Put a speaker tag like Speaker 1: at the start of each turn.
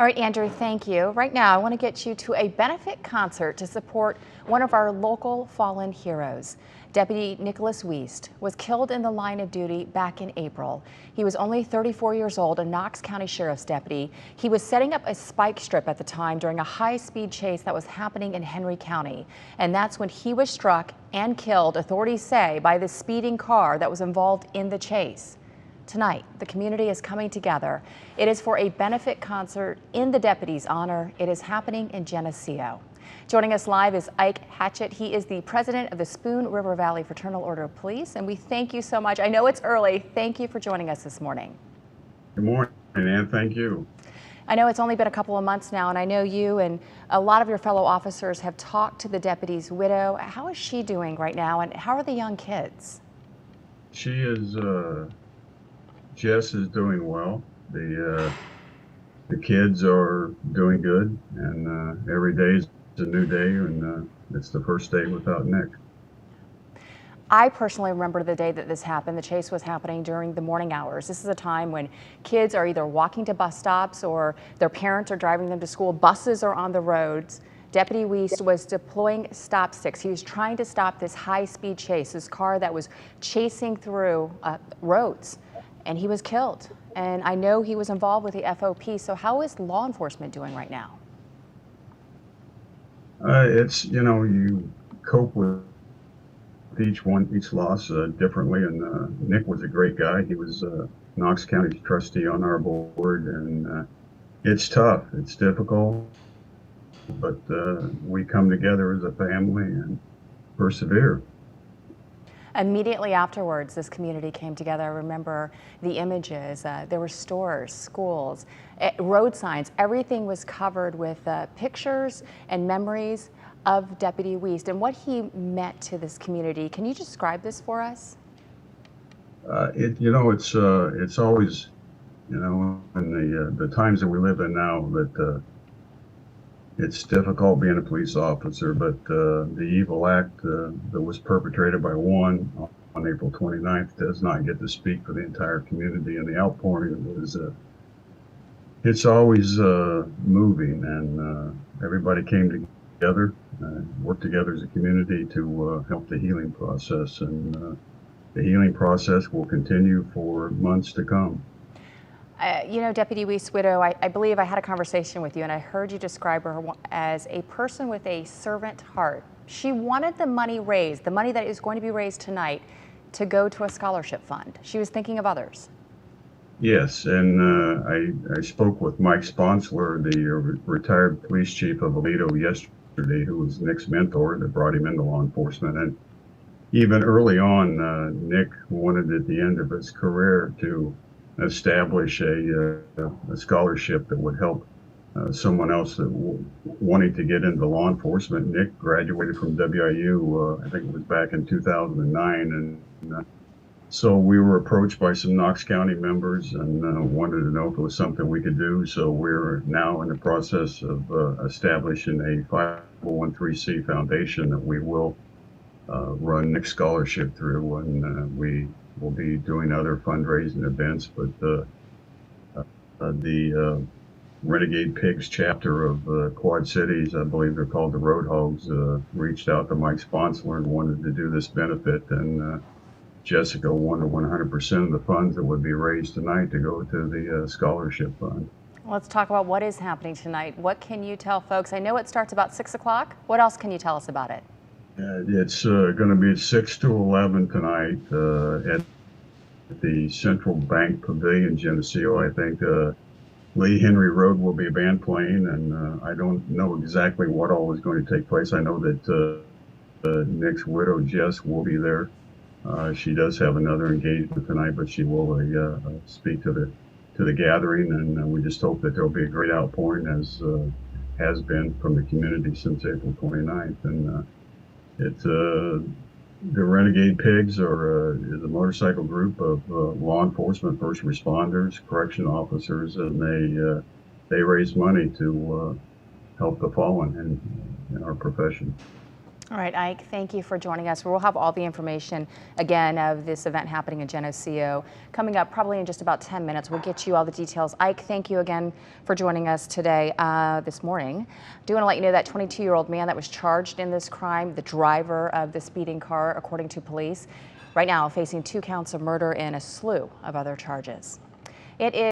Speaker 1: All right, Andrew, thank you. Right now, I want to get you to a benefit concert to support one of our local fallen heroes. Deputy Nicholas Weist was killed in the line of duty back in April. He was only 34 years old, a Knox County Sheriff's deputy. He was setting up a spike strip at the time during a high-speed chase that was happening in Henry County. And that's when he was struck and killed, authorities say, by the speeding car that was involved in the chase. Tonight, the community is coming together. It is for a benefit concert in the deputy's honor. It is happening in Geneseo. Joining us live is Ike Hatchett. He is the president of the Spoon River Valley Fraternal Order of Police, and we thank you so much. I know it's early. Thank you for joining us this morning.
Speaker 2: Good morning, Ann. Thank you.
Speaker 1: I know it's only been a couple of months now, and I know you and a lot of your fellow officers have talked to the deputy's widow. How is she doing right now, and how are the young kids?
Speaker 2: She is, Jess is doing well. The kids are doing good, and every day is a new day, and it's the first day without Nick.
Speaker 1: I personally remember the day that this happened. The chase was happening during the morning hours. This is a time when kids are either walking to bus stops or their parents are driving them to school. Buses are on the roads. Deputy Weist was deploying stop sticks. He was trying to stop this high-speed chase, this car that was chasing through roads, and he was killed. And I know he was involved with the FOP. So how is law enforcement doing right now?
Speaker 2: It's, you cope with each loss differently, and Nick was a great guy. He was Knox County's trustee on our board, and it's tough, it's difficult, but we come together as a family and persevere.
Speaker 1: Immediately afterwards, this community came together. I remember the images. There were stores, schools, road signs. Everything was covered with pictures and memories of Deputy Weist and what he meant to this community. Can you describe this for us?
Speaker 2: It's always, in the times that we live in now, that it's difficult being a police officer, but the evil act that was perpetrated by one on April 29th does not get to speak for the entire community, and the outpouring was, it's always moving, and everybody came together, worked together as a community to help the healing process, and the healing process will continue for months to come.
Speaker 1: Deputy Weist's widow, I believe I had a conversation with you, and I heard you describe her as a person with a servant heart. She wanted the money raised, the money that is going to be raised tonight, to go to a scholarship fund. She was thinking of others.
Speaker 2: Yes, and I spoke with Mike Sponsler, the retired police chief of Aledo, yesterday, who was Nick's mentor that brought him into law enforcement. And even early on, Nick wanted at the end of his career to establish a scholarship that would help someone else that wanting to get into law enforcement. Nick graduated from WIU, I think it was back in 2009, and so we were approached by some Knox County members and wanted to know if it was something we could do. So we're now in the process of establishing a 501(c) foundation that we will run Nick's scholarship through, and we will be doing other fundraising events, but the Renegade Pigs chapter of Quad Cities, I believe they're called the Road Hogs, reached out to Mike Sponsler and wanted to do this benefit, and Jessica wanted 100% of the funds that would be raised tonight to go to the scholarship fund.
Speaker 1: Let's talk about what is happening tonight. What can you tell folks? I know it starts about 6 o'clock. What else can you tell us about it?
Speaker 2: It's going to be 6 to 11 tonight at the Central Bank Pavilion, Geneseo. I think Lee Henry Road will be a band playing, and I don't know exactly what all is going to take place. I know that Nick's widow, Jess, will be there. She does have another engagement tonight, but she will speak to the gathering, and we just hope that there will be a great outpouring, as has been from the community since April 29th. And it's the Renegade Pigs is a motorcycle group of law enforcement, first responders, correction officers, and they raise money to help the fallen in our profession.
Speaker 1: All right, Ike, thank you for joining us. We'll have all the information again of this event happening in Geneseo coming up probably in just about 10 minutes. We'll get you all the details. Ike, thank you again for joining us today, this morning. Do want to let you know that 22-year-old man that was charged in this crime, the driver of the speeding car, according to police, right now facing 2 counts of murder and a slew of other charges. It is